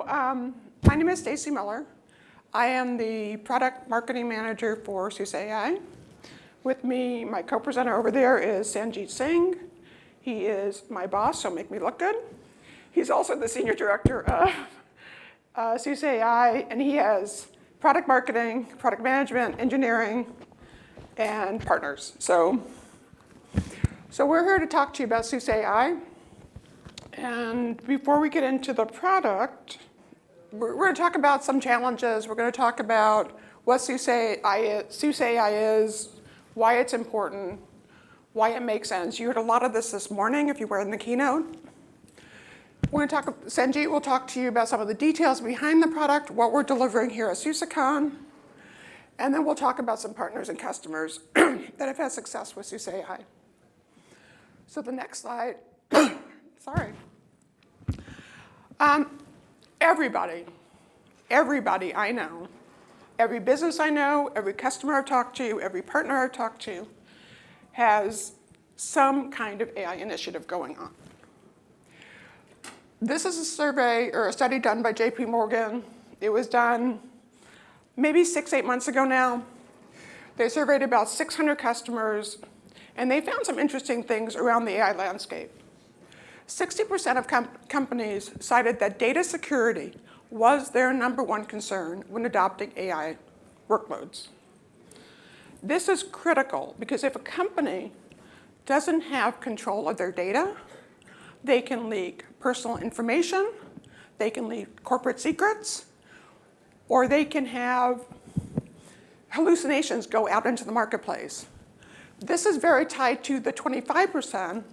My name is Stacy Miller. I am the product marketing manager for SUSE AI. With me, my co-presenter over there is Sanjit Singh. He is my boss, so make me look good. He's also the senior director of SUSE AI, and he has product marketing, product management, engineering, and partners. So we're here to talk to you about SUSE AI. And before we get into the product, we're going to talk about some challenges. We're going to talk about what SUSE AI is, why it's important, why it makes sense. You heard a lot of this morning if you were in the keynote. Sanjit will talk to you about some of the details behind the product, what we're delivering here at SUSECon, and then we'll talk about some partners and customers that have had success with SUSE AI. So the next slide, sorry. Everybody I know, every business I know, every customer I've talked to, every partner I've talked to has some kind of AI initiative going on. This is a survey or a study done by JP Morgan. It was done maybe 6-8 months ago now. They surveyed about 600 customers, and they found some interesting things around the AI landscape. 60% of companies cited that data security was their #1 concern when adopting AI workloads. This is critical because if a company doesn't have control of their data, they can leak personal information, they can leak corporate secrets, or they can have hallucinations go out into the marketplace. This is very tied to the 25%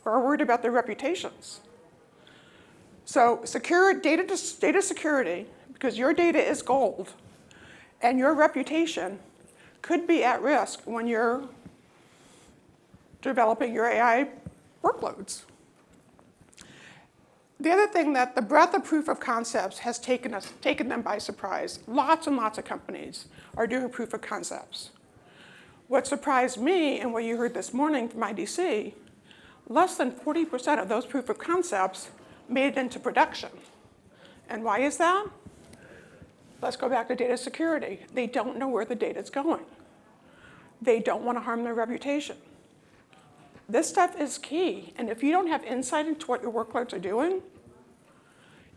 who are worried about their reputations. So data security, because your data is gold, and your reputation could be at risk when you're developing your AI workloads. The other thing that the breadth of proof of concepts has taken them by surprise. Lots and lots of companies are doing proof of concepts. What surprised me and what you heard this morning from IDC, less than 40% of those proof of concepts made it into production. And why is that? Let's go back to data security. They don't know where the data's going. They don't want to harm their reputation. This stuff is key, and if you don't have insight into what your workloads are doing,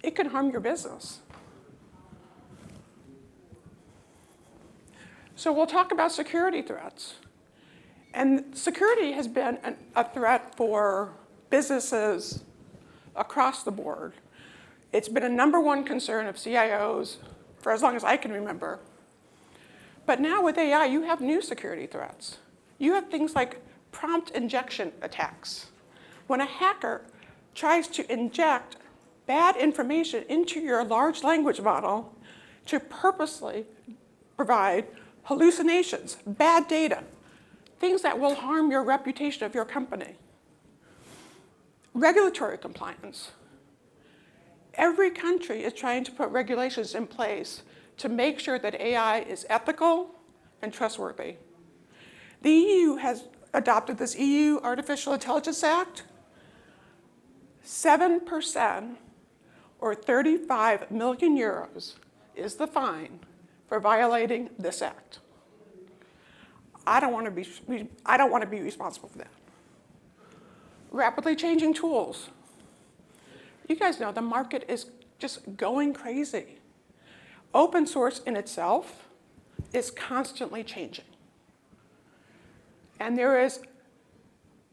it can harm your business. So we'll talk about security threats. And security has been a threat for businesses across the board. It's been a #1 concern of CIOs for as long as I can remember. But now with AI, you have new security threats. You have things like prompt injection attacks. When a hacker tries to inject bad information into your large language model to purposely provide hallucinations, bad data, things that will harm your reputation of your company. Regulatory compliance. Every country is trying to put regulations in place to make sure that AI is ethical and trustworthy. The EU has adopted this EU Artificial Intelligence Act. 7% or 35 million euros is the fine for violating this act. I don't want to be responsible for that. Rapidly changing tools. You guys know the market is just going crazy. Open source in itself is constantly changing. And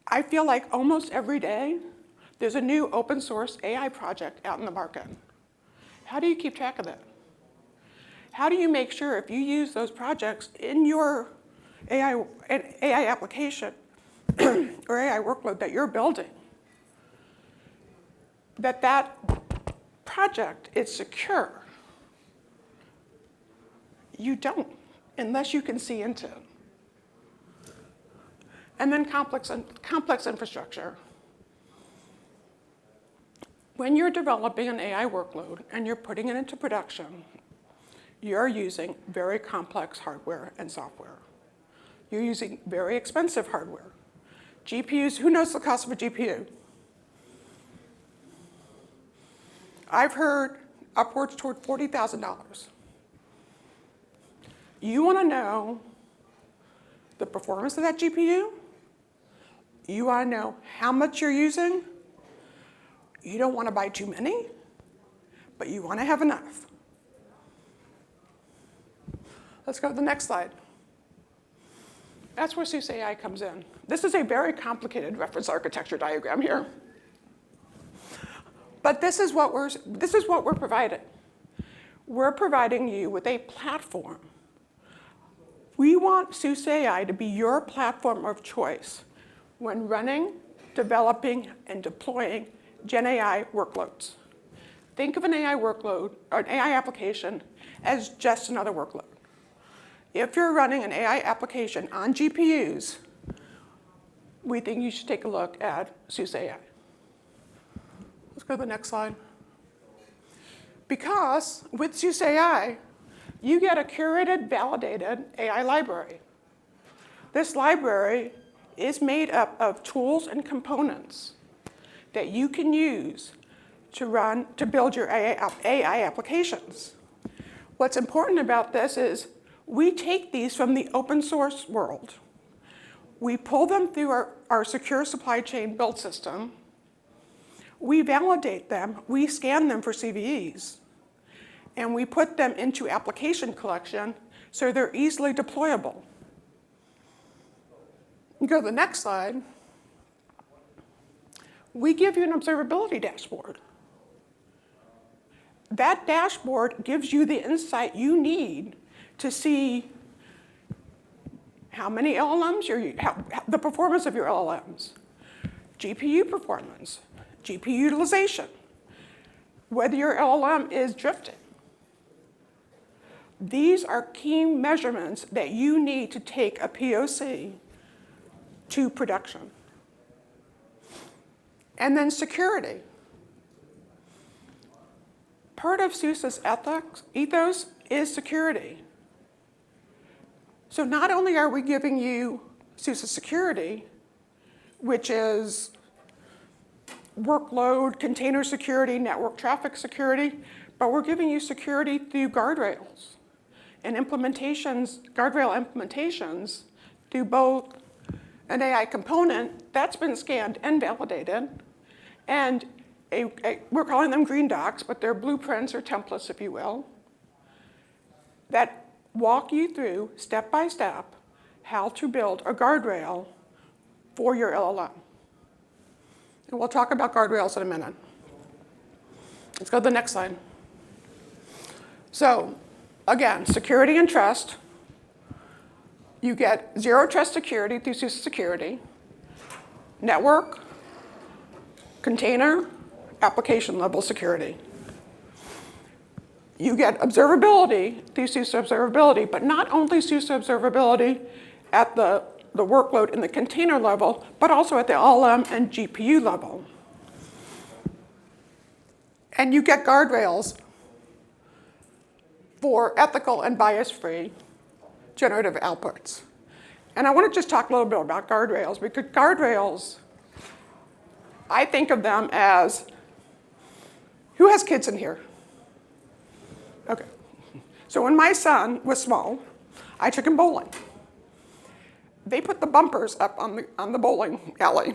I feel like almost every day, there's a new open source AI project out in the market. How do you keep track of that? How do you make sure if you use those projects in your AI application or AI workload that you're building, that project is secure? You don't, unless you can see into it. And then complex infrastructure. When you're developing an AI workload and you're putting it into production, you're using very complex hardware and software. You're using very expensive hardware. GPUs, who knows the cost of a GPU? I've heard upwards toward $40,000. You want to know the performance of that GPU. You want to know how much you're using. You don't want to buy too many, but you want to have enough. Let's go to the next slide. That's where SUSE AI comes in. This is a very complicated reference architecture diagram here. But this is what we're providing. We're providing you with a platform. We want SUSE AI to be your platform of choice when running, developing, and deploying GenAI workloads. Think of an AI workload or an AI application as just another workload. If you're running an AI application on GPUs, we think you should take a look at SUSE AI. Let's go to the next slide. Because with SUSE AI, you get a curated, validated AI library. This library is made up of tools and components that you can use to build your AI applications. What's important about this is we take these from the open source world. We pull them through our secure supply chain build system. We validate them. We scan them for CVEs. And we put them into application collection so they're easily deployable. You go to the next slide. We give you an observability dashboard. That dashboard gives you the insight you need to see how many LLMs the performance of your LLMs, GPU performance, GPU utilization, whether your LLM is drifting. These are key measurements that you need to take a POC to production. And then security. Part of SUSE's ethos is security. So not only are we giving you SUSE security, which is workload, container security, network traffic security, but we're giving you security through guardrails and implementations, guardrail implementations through both an AI component that's been scanned and validated, and we're calling them green docs, but they're blueprints or templates, if you will, that walk you through, step by step, how to build a guardrail for your LLM. And we'll talk about guardrails in a minute. Let's go to the next slide. So, again, security and trust. You get zero trust security through SUSE security, network, container, application level security. You get observability through SUSE observability, but not only SUSE observability at the workload in the container level, but also at the LLM and GPU level. And you get guardrails for ethical and bias-free generative outputs. And I want to just talk a little bit about guardrails, because guardrails, I think of them as, who has kids in here? Okay. So when my son was small, I took him bowling. They put the bumpers up on the bowling alley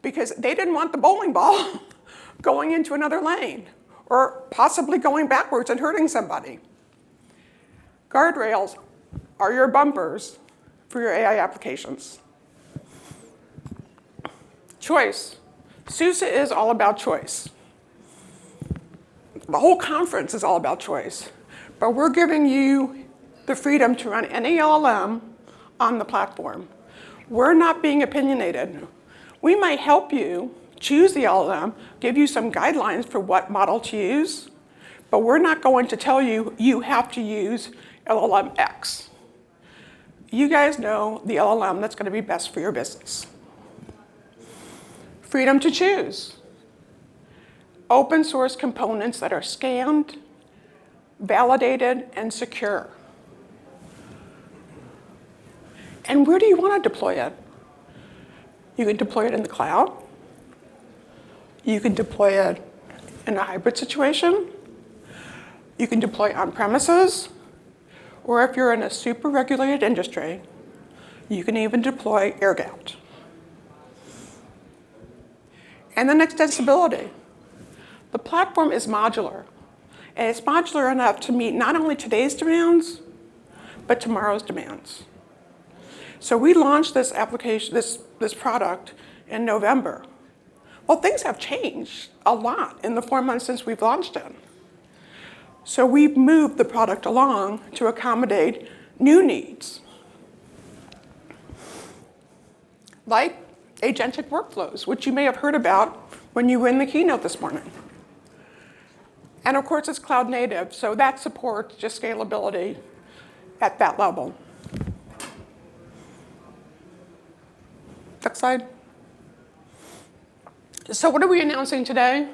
because they didn't want the bowling ball going into another lane or possibly going backwards and hurting somebody. Guardrails are your bumpers for your AI applications. Choice. SUSE is all about choice. The whole conference is all about choice. But we're giving you the freedom to run any LLM on the platform. We're not being opinionated. We might help you choose the LLM, give you some guidelines for what model to use, but we're not going to tell you you have to use LLM X. You guys know the LLM that's going to be best for your business. Freedom to choose. Open source components that are scanned, validated, and secure. And where do you want to deploy it? You can deploy it in the cloud. You can deploy it in a hybrid situation. You can deploy on premises, or if you're in a super regulated industry, you can even deploy air-gapped. And then extensibility. The platform is modular, and it's modular enough to meet not only today's demands, but tomorrow's demands. So we launched this application, this product in November. Well, things have changed a lot in the 4 months since we've launched it. So we've moved the product along to accommodate new needs, like agentic workflows, which you may have heard about when you were in the keynote this morning. And of course, it's cloud native, so that supports just scalability at that level. Next slide. So what are we announcing today?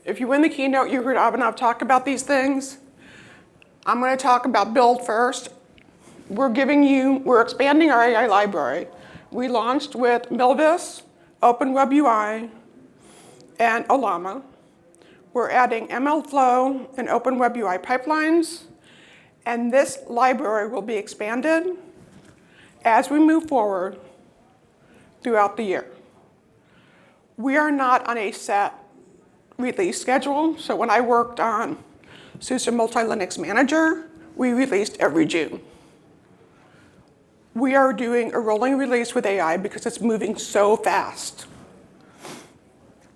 If you were in the keynote, you heard Abhinav talk about these things. I'm going to talk about build first. We're expanding our AI library. We launched with Milvus, OpenWebUI, and Olama. We're adding MLflow and OpenWebUI pipelines, and this library will be expanded as we move forward throughout the year. We are not on a set release schedule, so when I worked on SUSE Multi-Linux Manager, we released every June. We are doing a rolling release with AI because it's moving so fast.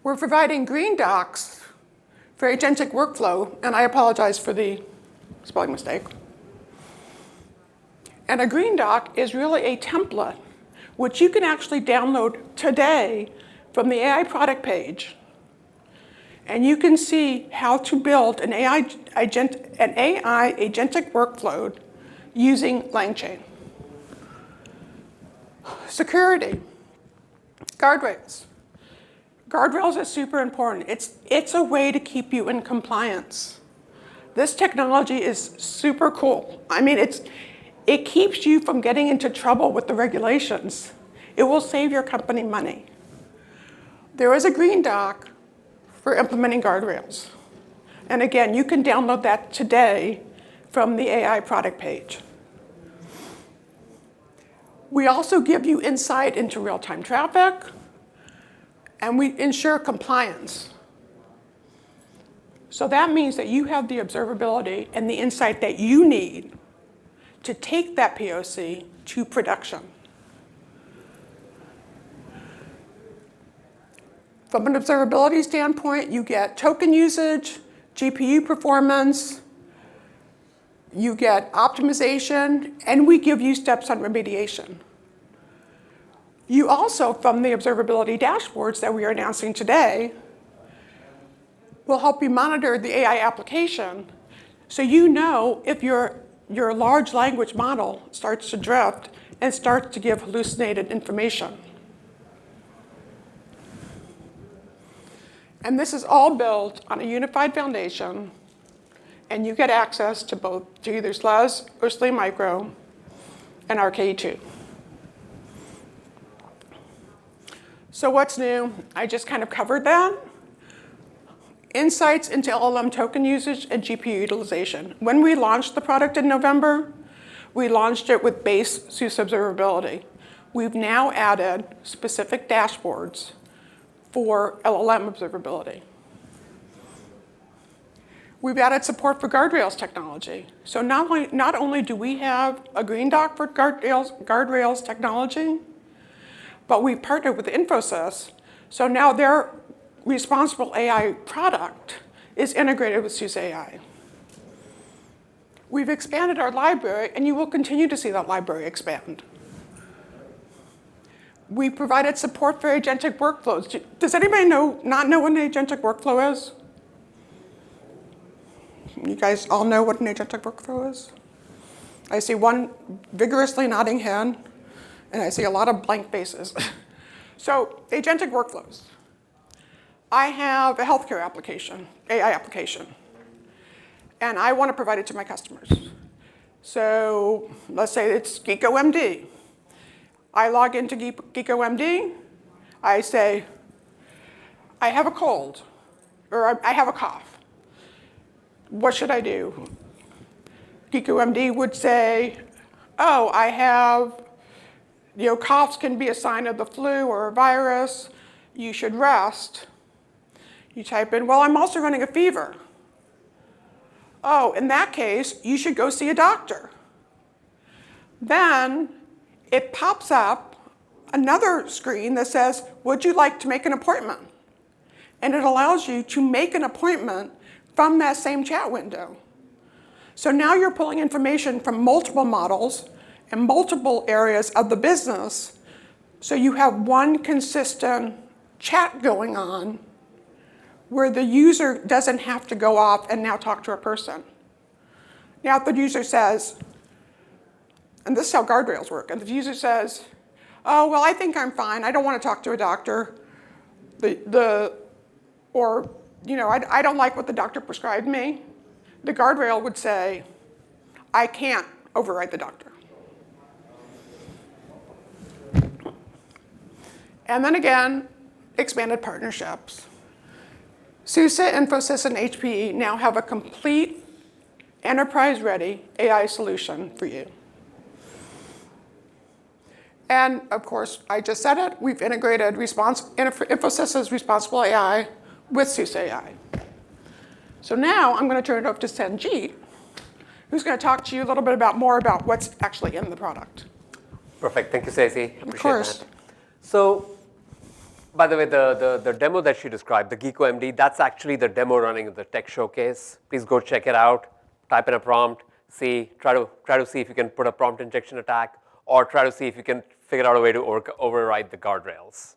We're providing green docs for agentic workflow, and I apologize for the spelling mistake. And a green doc is really a template which you can actually download today from the AI product page. And you can see how to build an AI agentic workflow using LangChain. Security, guardrails. Guardrails are super important. It's a way to keep you in compliance. This technology is super cool. I mean, it keeps you from getting into trouble with the regulations. It will save your company money. There is a green doc for implementing guardrails. And again, you can download that today from the AI product page. We also give you insight into real-time traffic, and we ensure compliance. So that means that you have the observability and the insight that you need to take that POC to production. From an observability standpoint, you get token usage, GPU performance, you get optimization, and we give you steps on remediation. You also, from the observability dashboards that we are announcing today, will help you monitor the AI application so you know if your large language model starts to drift and starts to give hallucinated information. And this is all built on a unified foundation, and you get access to either SLUZ or SLE Micro and RKE2. So what's new? I just kind of covered that. Insights into LLM token usage and GPU utilization. When we launched the product in November, we launched it with base SUSE observability. We've now added specific dashboards for LLM observability. We've added support for guardrails technology. So not only do we have a green doc for guardrails technology, but we partnered with Infosys, so now their responsible AI product is integrated with SUSE AI. We've expanded our library, and you will continue to see that library expand. We provided support for agentic workflows. Does anybody not know what an agentic workflow is? You guys all know what an agentic workflow is? I see one vigorously nodding head, and I see a lot of blank faces. So, agentic workflows. I have a healthcare application, AI application, and I want to provide it to my customers. So, let's say it's GeekoMD. I log into GeekoMD. I say, I have a cold, or I have a cough. what should I do? GeekoMD would say, oh, I have, coughs can be a sign of the flu or a virus. You should rest. You type in, well, I'm also running a fever. Oh, in that case, you should go see a doctor. Then it pops up another screen that says, would you like to make an appointment? And it allows you to make an appointment from that same chat window. So now you're pulling information from multiple models and multiple areas of the business, so you have one consistent chat going on where the user doesn't have to go off and now talk to a person. Now if the user says, and this is how guardrails work, and the user says, oh, well, I think I'm fine, I don't want to talk to a doctor, I don't like what the doctor prescribed me, the guardrail would say, I can't override the doctor. And then again, expanded partnerships. SUSE, Infosys, and HPE now have a complete enterprise-ready AI solution for you. And of course, I just said it, we've integrated Infosys' responsible AI with SUSE AI. So now I'm going to turn it over to Sanjeet, who's going to talk to you a little bit more about what's actually in the product. Perfect. Thank you, Stacey. Appreciate Of course. that. So, by the way, the demo that she described, the GeekoMD, that's actually the demo running at the tech showcase. Please go check it out. Type in a prompt. Try to see if you can put a prompt injection attack, or try to see if you can figure out a way to override the guardrails,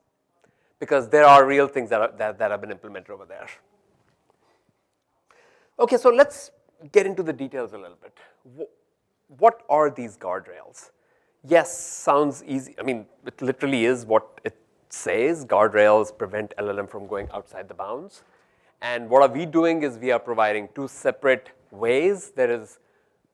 because there are real things that have been implemented over there. Okay, so let's get into the details a little bit. What are these guardrails? Yes, sounds easy. I mean, it literally is what it says. Guardrails prevent LLM from going outside the bounds. And what are we doing is we are providing two separate ways. There is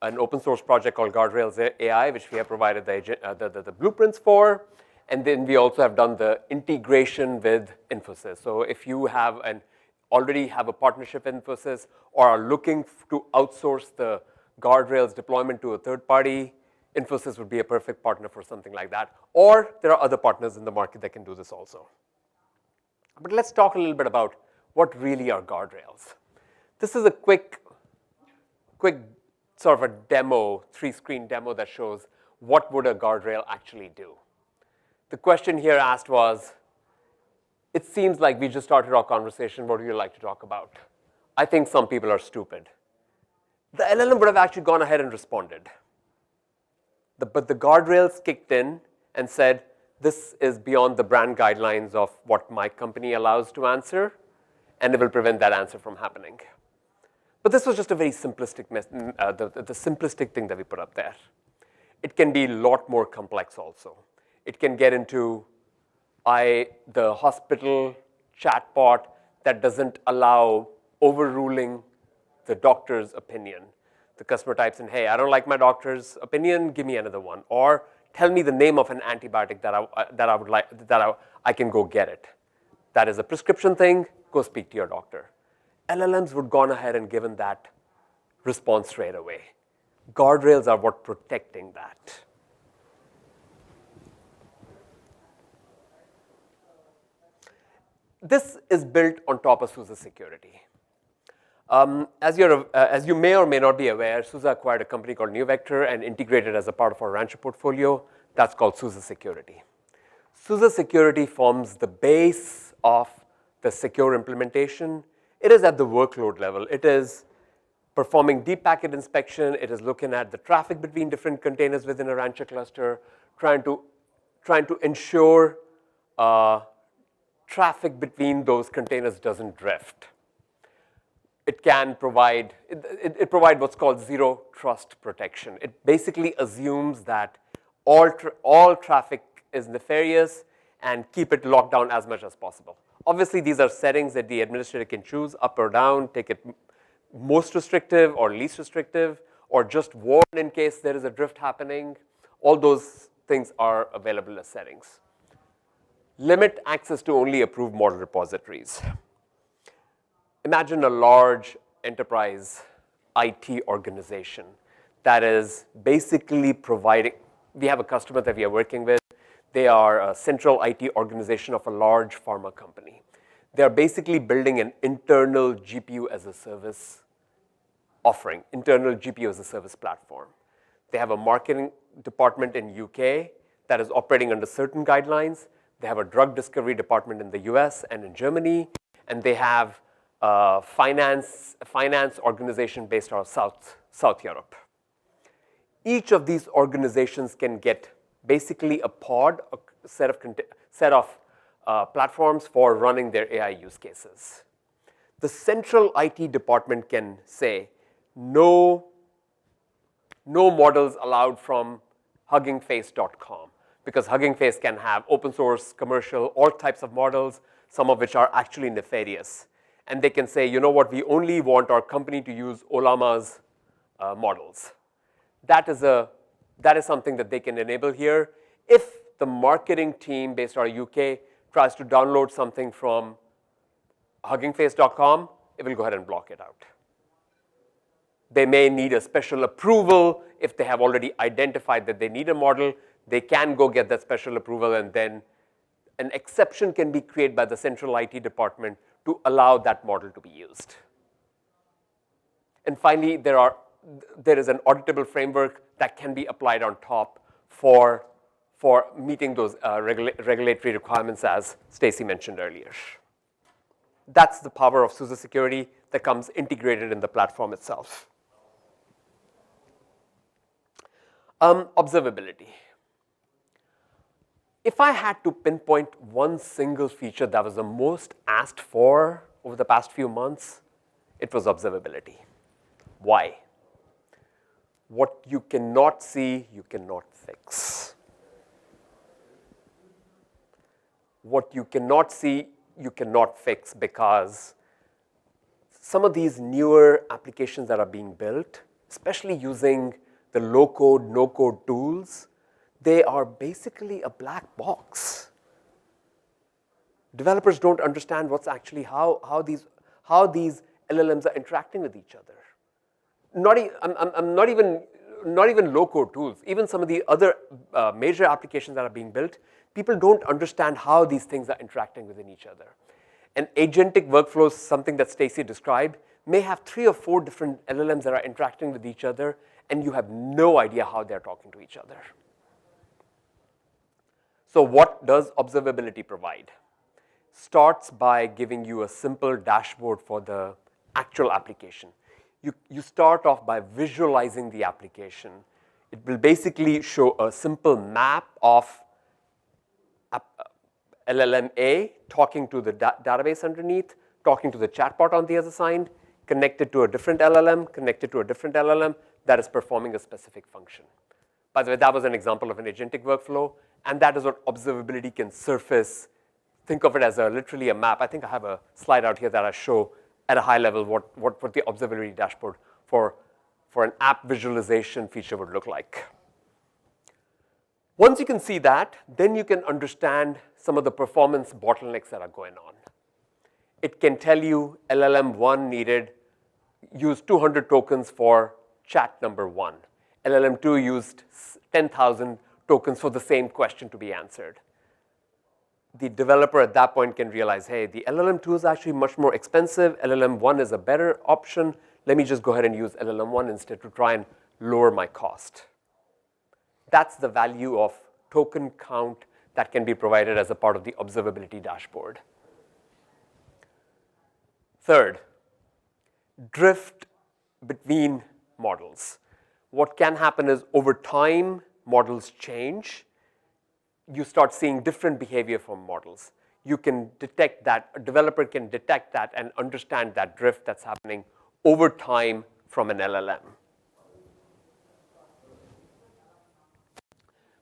an open source project called Guardrails AI, which we have provided the blueprints for. And then we also have done the integration with Infosys. So if you already have a partnership with Infosys, or are looking to outsource the guardrails deployment to a third party, Infosys would be a perfect partner for something like that. Or there are other partners in the market that can do this also. But let's talk a little bit about what really are guardrails. This is a quick sort of a demo, 3-screen demo that shows what would a guardrail actually do. The question here asked was, it seems like we just started our conversation, what would you like to talk about? I think some people are stupid. The LLM would have actually gone ahead and responded. But the guardrails kicked in and said, this is beyond the brand guidelines of what my company allows to answer, and it will prevent that answer from happening. But this was just a very simplistic, the simplistic thing that we put up there. It can be a lot more complex also. It can get into the hospital chatbot that doesn't allow overruling the doctor's opinion. The customer types in, hey, I don't like my doctor's opinion, give me another one. Or tell me the name of an antibiotic that I can go get it. That is a prescription thing, go speak to your doctor. LLMs would gone ahead and given that response straight away. Guardrails are what protecting that. This is built on top of SUSE security. As you may or may not be aware, SUSE acquired a company called NewVector and integrated as a part of our Rancher portfolio. That's called SUSE Security. SUSE Security forms the base of the secure implementation. It is at the workload level. It is performing deep packet inspection. It is looking at the traffic between different containers within a Rancher cluster, trying to ensure traffic between those containers doesn't drift. It can provide, it provides what's called zero trust protection. It basically assumes that all traffic is nefarious and keep it locked down as much as possible. Obviously, these are settings that the administrator can choose up or down, take it most restrictive or least restrictive, or just warn in case there is a drift happening. All those things are available as settings. Limit access to only approved model repositories. Imagine a large enterprise IT organization that is basically providing, we have a customer that we are working with. They are a central IT organization of a large pharma company. They are basically building an internal GPU as a service offering, internal GPU as a service platform. They have a marketing department in UK that is operating under certain guidelines. They have a drug discovery department in the US and in Germany, and they have a finance organization based out of South Europe. Each of these organizations can get basically a pod, a set of platforms for running their AI use cases. The central IT department can say, no models allowed from huggingface.com, because Hugging Face can have open source, commercial, all types of models, some of which are actually nefarious. And they can say, you know what, we only want our company to use Olama's models. That is something that they can enable here. If the marketing team based out of UK tries to download something from huggingface.com, it will go ahead and block it out. They may need a special approval. If they have already identified that they need a model, they can go get that special approval, and then an exception can be created by the central IT department to allow that model to be used. And finally, there is an auditable framework that can be applied on top for meeting those regulatory requirements, as Stacy mentioned earlier. That's the power of SUSE security that comes integrated in the platform itself. Observability. If I had to pinpoint one single feature that was the most asked for over the past few months, it was observability. Why? What you cannot see, you cannot fix. What you cannot see, you cannot fix, because some of these newer applications that are being built, especially using the low-code, no-code tools, they are basically a black box. Developers don't understand what's actually how these LLMs are interacting with each other. Not even low-code tools. Even some of the other major applications that are being built, people don't understand how these things are interacting within each other. An agentic workflow, something that Stacy described, may have 3 or 4 different LLMs that are interacting with each other, and you have no idea how they're talking to each other. So what does observability provide? Starts by giving you a simple dashboard for the actual application. You start off by visualizing the application. It will basically show a simple map of LLM A talking to the database underneath, talking to the chatbot on the other side, connected to a different LLM, connected to a different LLM that is performing a specific function. By the way, that was an example of an agentic workflow, and that is what observability can surface. Think of it as literally a map. I think I have a slide out here that I show at a high level what the observability dashboard for an app visualization feature would look like. Once you can see that, then you can understand some of the performance bottlenecks that are going on. It can tell you LLM1 used 200 tokens for chat number 1. LLM2 used 10,000 tokens for the same question to be answered. The developer at that point can realize, hey, the LLM2 is actually much more expensive. LLM1 is a better option. Let me just go ahead and use LLM1 instead to try and lower my cost. That's the value of token count that can be provided as a part of the observability dashboard. Third, drift between models. What can happen is over time, models change. You start seeing different behavior from models. You can detect that, a developer can detect that and understand that drift that's happening over time from an LLM.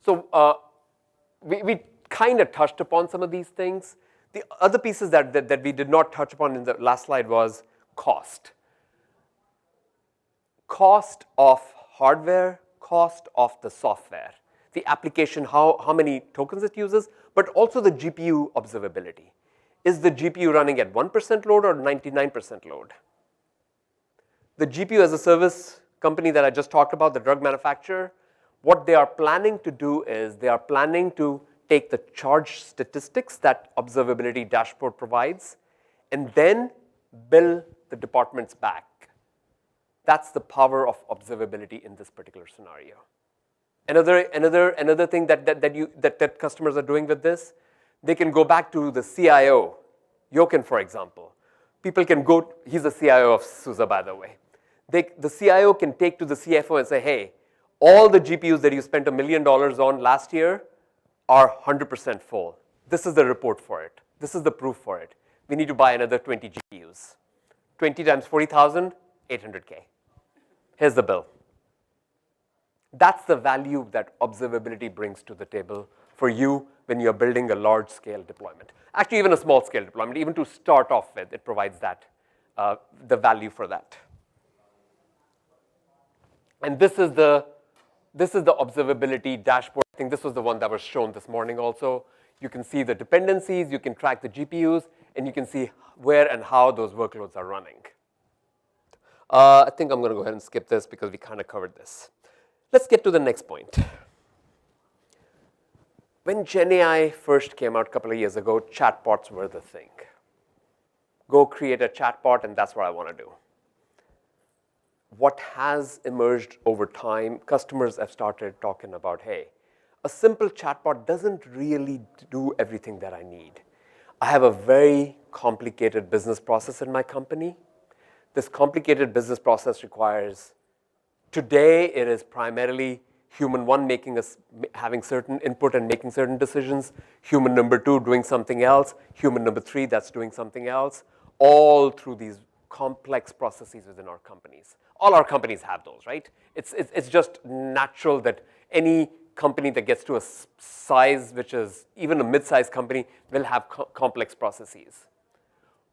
So we kind of touched upon some of these things. The other pieces that we did not touch upon in the last slide was cost. Cost of hardware, cost of the software. The application, how many tokens it uses, but also the GPU observability. Is the GPU running at 1% load or 99% load? The GPU as a service company that I just talked about, the drug manufacturer, what they are planning to do is they are planning to take the charge statistics that observability dashboard provides and then bill the departments back. That's the power of observability in this particular scenario. Another thing that customers are doing with this, they can go back to the CIO, Jochen, for example. People can go, he's the CIO of SUSE, by the way. The CIO can take to the CFO and say, hey, all the GPUs that you spent $1 million on last year are 100% full. This is the report for it. This is the proof for it. We need to buy another 20 GPUs. 20 times 40,000, 800K. Here's the bill. That's the value that observability brings to the table for you when you're building a large-scale deployment. Actually, even a small-scale deployment, even to start off with, it provides that, the value for that. And this is the observability dashboard. I think this was the one that was shown this morning also. You can see the dependencies, you can track the GPUs, and you can see where and how those workloads are running. I think I'm going to go ahead and skip this because we kind of covered this. Let's get to the next point. When GenAI first came out a couple of years ago, chatbots were the thing. Go create a chatbot, and that's what I want to do. What has emerged over time, customers have started talking about, hey, a simple chatbot doesn't really do everything that I need. I have a very complicated business process in my company. This complicated business process requires, today it is primarily human one having certain input and making certain decisions, human number two doing something else, human number three that's doing something else, all through these complex processes within our companies. All our companies have those, right? It's just natural that any company that gets to a size which is even a mid-sized company will have complex processes.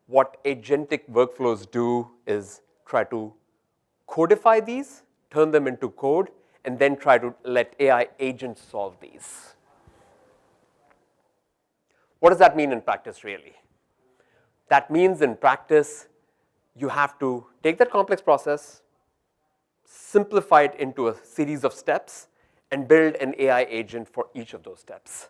What agentic workflows do is try to codify these, turn them into code, and then try to let AI agents solve these. What does that mean in practice, really? That means in practice, you have to take that complex process, simplify it into a series of steps, and build an AI agent for each of those steps.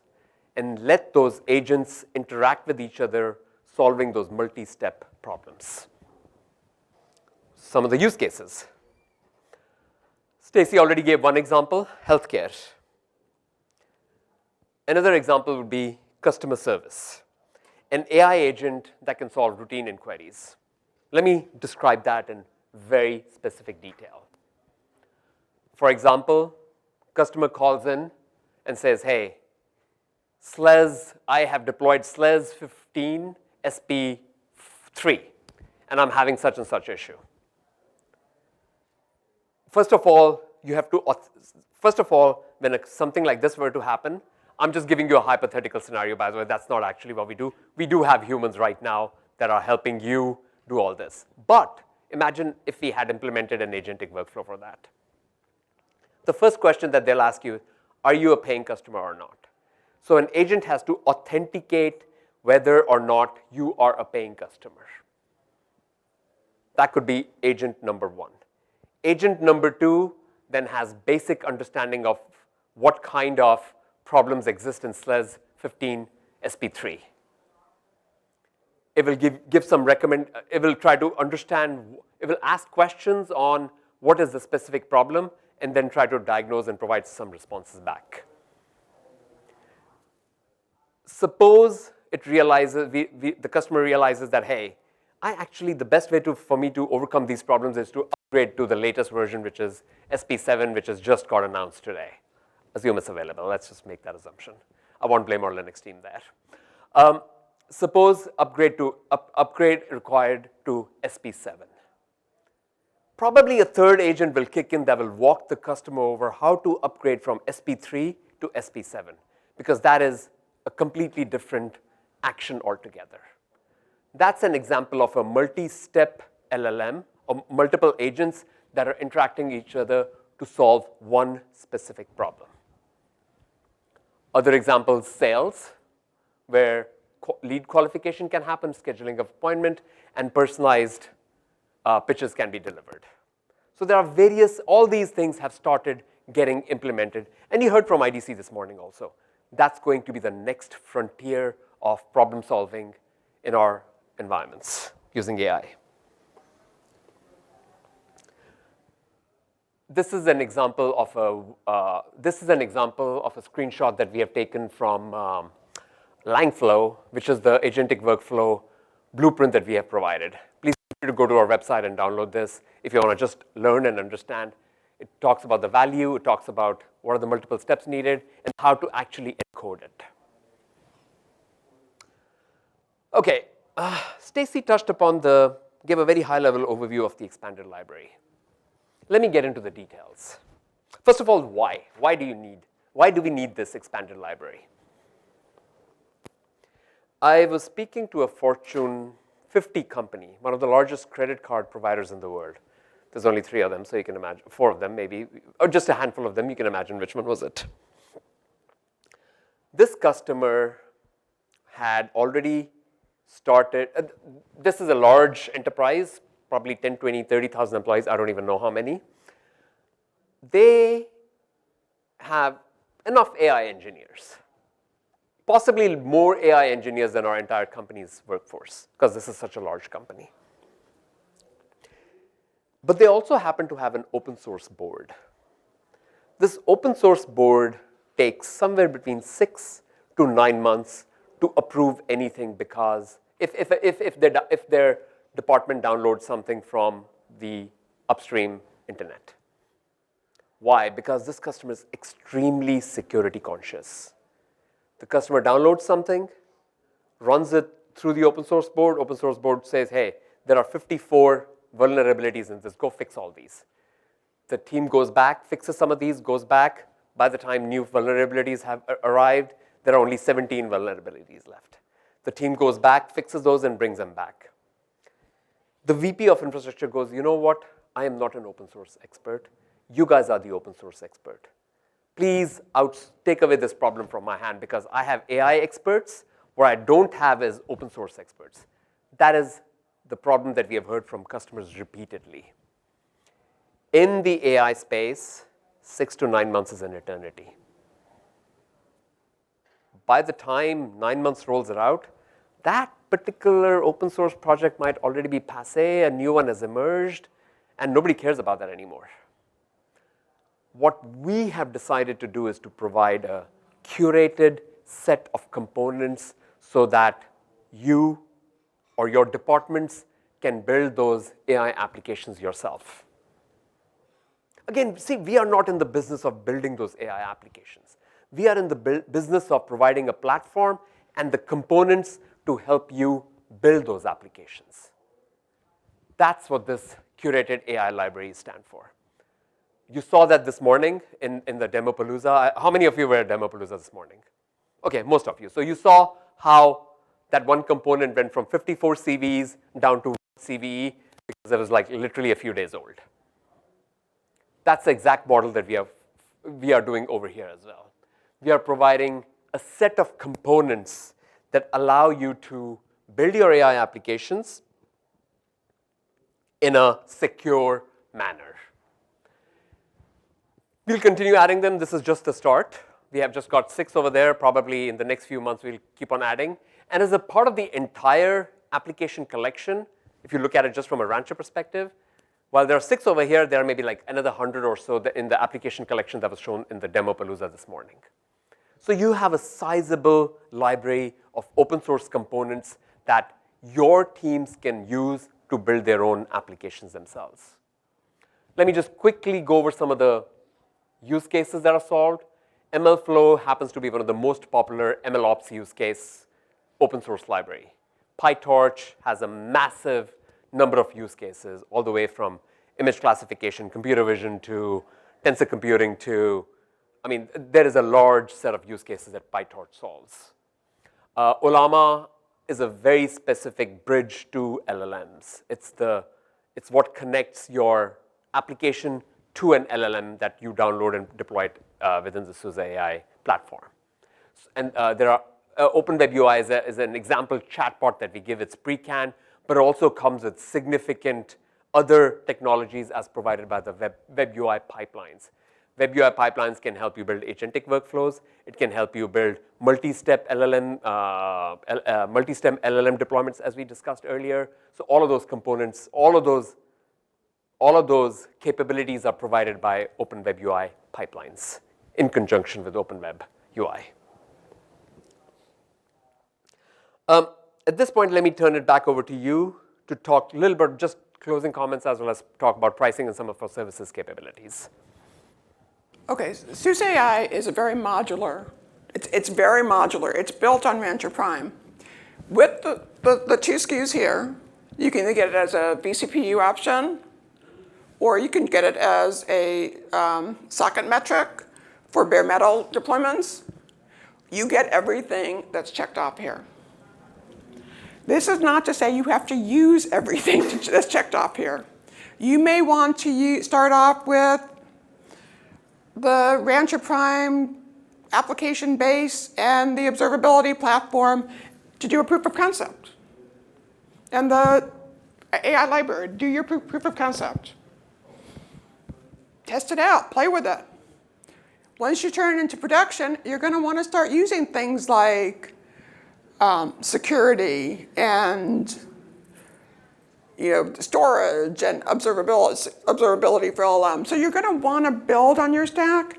And let those agents interact with each other, solving those multi-step problems. Some of the use cases. Stacy already gave one example, healthcare. Another example would be customer service. An AI agent that can solve routine inquiries. Let me describe that in very specific detail. For example, customer calls in and says, hey, I have deployed SLES 15 SP3, and I'm having such and such issue. First of all, when something like this were to happen, I'm just giving you a hypothetical scenario, by the way. That's not actually what we do. We do have humans right now that are helping you do all this. But imagine if we had implemented an agentic workflow for that. The first question that they'll ask you, are you a paying customer or not? So an agent has to authenticate whether or not you are a paying customer. That could be agent number one. Agent number two then has basic understanding of what kind of problems exist in SLES 15 SP3. It will give some it will try to understand, it will ask questions on what is the specific problem, and then try to diagnose and provide some responses back. Suppose it realizes, the customer realizes that, hey, the best way for me to overcome these problems is to upgrade to the latest version, which is SP7, which has just got announced today. Assume it's available. Let's just make that assumption. I won't blame our Linux team there. Suppose upgrade required to SP7. Probably a third agent will kick in that will walk the customer over how to upgrade from SP3 to SP7, because that is a completely different action altogether. That's an example of a multi-step LLM, or multiple agents that are interacting with each other to solve one specific problem. Other examples, sales, where lead qualification can happen, scheduling of appointment, and personalized pitches can be delivered. So there are various, all these things have started getting implemented. And you heard from IDC this morning also. That's going to be the next frontier of problem solving in our environments using AI. This is an example of a screenshot that we have taken from Langflow, which is the agentic workflow blueprint that we have provided. Please feel free to go to our website and download this if you want to just learn and understand. It talks about the value, it talks about what are the multiple steps needed, and how to actually encode it. Okay, Stacy touched upon gave a very high-level overview of the expanded library. Let me get into the details. First of all, why? Why do we need this expanded library? I was speaking to a Fortune 50 company, one of the largest credit card providers in the world. There's only 3 of them, so you can imagine, 4 of them maybe, or just a handful of them, you can imagine which one was it. This customer had already started, this is a large enterprise, probably 10, 20, 30,000 employees, I don't even know how many. They have enough AI engineers, possibly more AI engineers than our entire company's workforce, because this is such a large company. But they also happen to have an open source board. This open source board takes somewhere between 6 to 9 months to approve anything, because if their department downloads something from the upstream internet. Why? Because this customer is extremely security conscious. The customer downloads something, runs it through the open source board. Open source board says, hey, there are 54 vulnerabilities in this, go fix all these. The team goes back, fixes some of these, goes back. By the time new vulnerabilities have arrived, there are only 17 vulnerabilities left. The team goes back, fixes those, and brings them back. The VP of infrastructure goes, you know what? I am not an open source expert. You guys are the open source expert. Please take away this problem from my hand, because I have AI experts. What I don't have is open source experts. That is the problem that we have heard from customers repeatedly. In the AI space, 6 to 9 months is an eternity. By the time 9 months rolls out, that particular open source project might already be passé, a new one has emerged, and nobody cares about that anymore. What we have decided to do is to provide a curated set of components so that you or your departments can build those AI applications yourself. Again, see, we are not in the business of building those AI applications. We are in the business of providing a platform and the components to help you build those applications. That's what this curated AI libraries stand for. You saw that this morning in the Demopalooza. How many of you were at Demopalooza this morning? Okay, most of you. So you saw how that one component went from 54 CVEs down to 1 CVE because it was like literally a few days old. That's the exact model that we are doing over here as well. We are providing a set of components that allow you to build your AI applications in a secure manner. We'll continue adding them. This is just the start. We have just got 6 over there. Probably in the next few months, we'll keep on adding. And as a part of the entire application collection, if you look at it just from a Rancher perspective, while there are 6 over here, there are maybe like another 100 or so in the application collection that was shown in the Demopalooza this morning. So you have a sizable library of open source components that your teams can use to build their own applications themselves. Let me just quickly go over some of the use cases that are solved. MLflow happens to be one of the most popular MLOps use case open source library. PyTorch has a massive number of use cases, all the way from image classification, computer vision, to tensor computing, to, I mean, there is a large set of use cases that PyTorch solves. Ollama is a very specific bridge to LLMs. It's what connects your application to an LLM that you download and deploy it within the SUSE AI platform. And there are OpenWebUI is an example chatbot that we give. It's pre-canned, but it also comes with significant other technologies as provided by the web UI pipelines. Web UI pipelines can help you build agentic workflows. It can help you build multi-step LLM deployments, as we discussed earlier. So all of those components, all of those capabilities are provided by Open Web UI pipelines in conjunction with Open Web UI. At this point, let me turn it back over to you to talk a little bit, just closing comments, as well as talk about pricing and some of our services capabilities. Okay, SUSE AI is a very modular. It's very modular. It's built on Rancher Prime. With the two SKUs here, you can either get it as a vCPU option, or you can get it as a socket metric for bare metal deployments. You get everything that's checked off here. This is not to say you have to use everything that's checked off here. You may want to start off with the Rancher Prime application base and the observability platform to do a proof of concept. And the AI library, do your proof of concept. Test it out, play with it. Once you turn it into production, you're going to want to start using things like security and storage and observability for LLM. So you're going to want to build on your stack,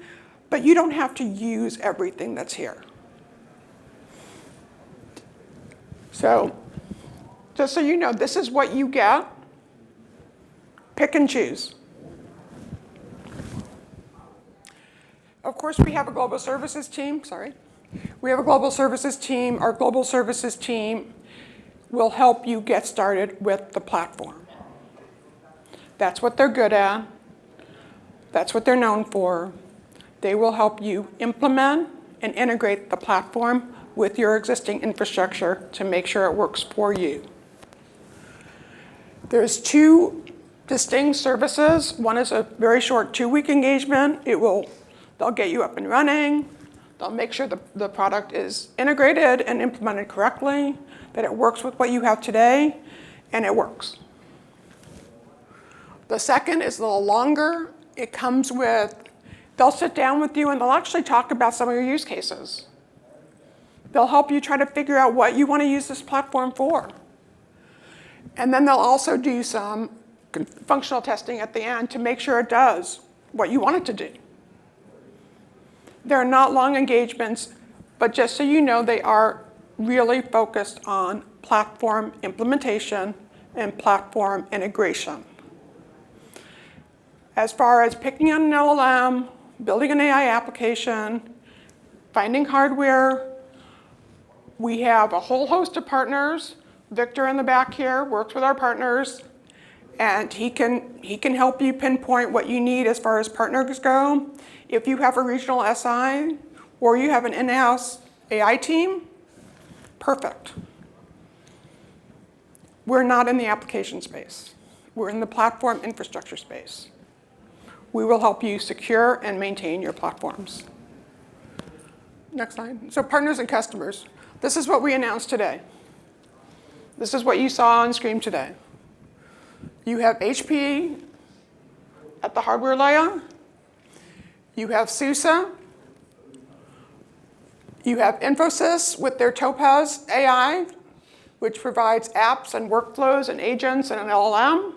but you don't have to use everything that's here. So just so you know, this is what you get. Pick and choose. Of course, we have a global services team. We have a global services team. Our global services team will help you get started with the platform. That's what they're good at. That's what they're known for. They will help you implement and integrate the platform with your existing infrastructure to make sure it works for you. There's two distinct services. One is a very short 2-week engagement. They'll get you up and running. They'll make sure the product is integrated and implemented correctly, that it works with what you have today, and it works. The second is a little longer. It comes with, they'll sit down with you and they'll actually talk about some of your use cases. They'll help you try to figure out what you want to use this platform for. And then they'll also do some functional testing at the end to make sure it does what you want it to do. They're not long engagements, but just so you know, they are really focused on platform implementation and platform integration. As far as picking an LLM, building an AI application, finding hardware, we have a whole host of partners. Victor in the back here works with our partners, and he can help you pinpoint what you need as far as partners go. If you have a regional SI or you have an in-house AI team, perfect. We're not in the application space. We're in the platform infrastructure space. We will help you secure and maintain your platforms. Next slide. So partners and customers. This is what we announced today. This is what you saw on screen today. You have HP at the hardware layer. You have SUSE. You have Infosys with their Topaz AI, which provides apps and workflows and agents and an LLM.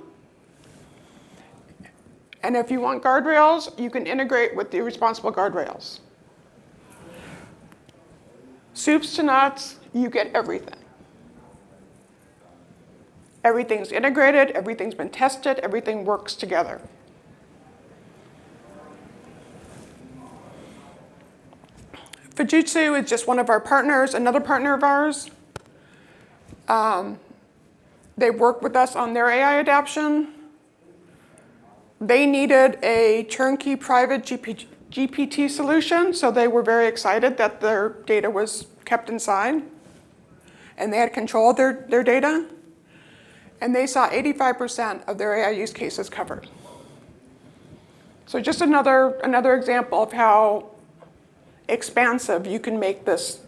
And if you want guardrails, you can integrate with the responsible guardrails. Soups to nuts, you get everything. Everything's integrated, everything's been tested, everything works together. Fujitsu is just one of our partners, another partner of ours. They worked with us on their AI adoption. They needed a turnkey private GPT solution, so they were very excited that their data was kept inside, and they had control of their data. And they saw 85% of their AI use cases covered. So just another example of how expansive you can make this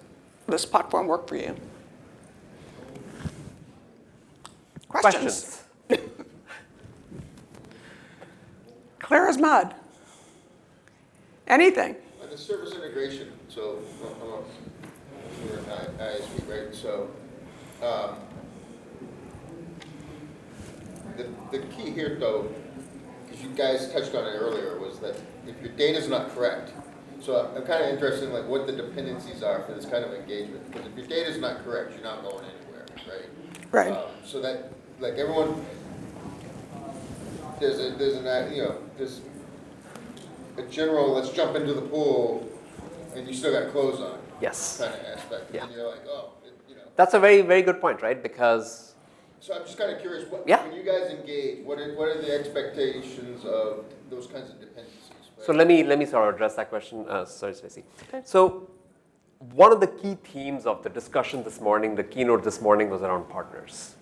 platform work for you. Questions? mud. Anything. The service integration, so we're an ISP, right? So the key here, though, because you guys touched on it earlier, was that if your data is not correct, so I'm kind of interested in like what the dependencies are for this kind of engagement. Because if your data is not correct, you're not going anywhere, right? Right. So that like everyone, there's a general let's jump into the pool, and you still got clothes on. Yes. Kind of aspect. Yeah. And you're like, oh, That's a very, very good point, right? Because So I'm just kind of curious, when you guys engage, what are the expectations of those kinds of dependencies? Right? So let me sort of address that question. Sorry, Stacey. So one of the key themes of the discussion this morning, the keynote this morning, was around partners.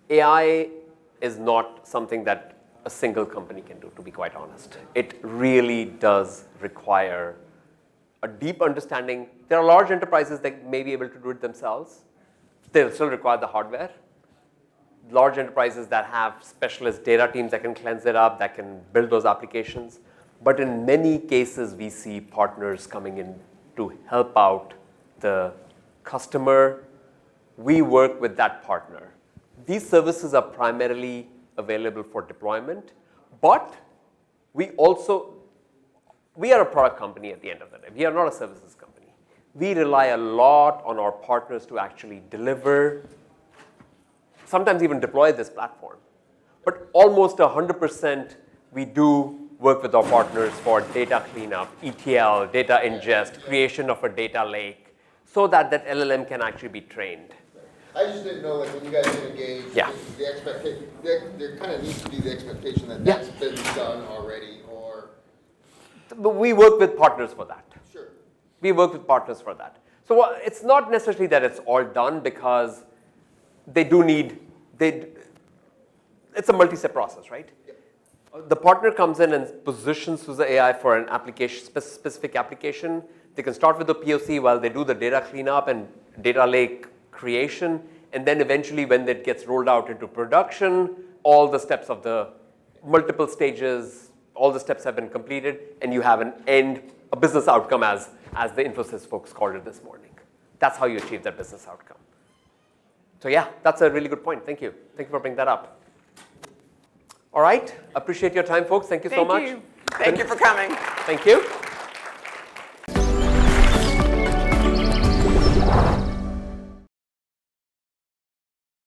AI is not something that a single company can do, to be quite honest. It really does require a deep understanding. There are large enterprises that may be able to do it themselves. They'll still require the hardware. Large enterprises that have specialist data teams that can cleanse it up, that can build those applications. But in many cases, we see partners coming in to help out the customer. We work with that partner. These services are primarily available for deployment, but we are a product company at the end of the day. We are not a services company. We rely a lot on our partners to actually deliver, sometimes even deploy this platform. But almost 100% we do work with our partners for data cleanup, ETL, data ingest, creation of a data lake, so that that LLM can actually be trained. I just didn't know, like, when you guys get engaged, Yeah. the expectation, there kind of needs to be the expectation that that's been done already, or... But we work with partners for that. Sure. We work with partners for that. So it's not necessarily that it's all done, because they do need, it's a multi-step process, right? The partner comes in and positions SUSE AI for an application, specific application. They can start with the POC while they do the data cleanup and data lake creation, and then eventually when it gets rolled out into production, all the steps of the multiple stages, all the steps have been completed, and you have an end, a business outcome as the Infosys folks called it this morning. That's how you achieve that business outcome. So yeah, that's a really good point. Thank you. Thank you for bringing that up. All right, appreciate your time, folks. Thank you so much. Thank you for coming. Thank you.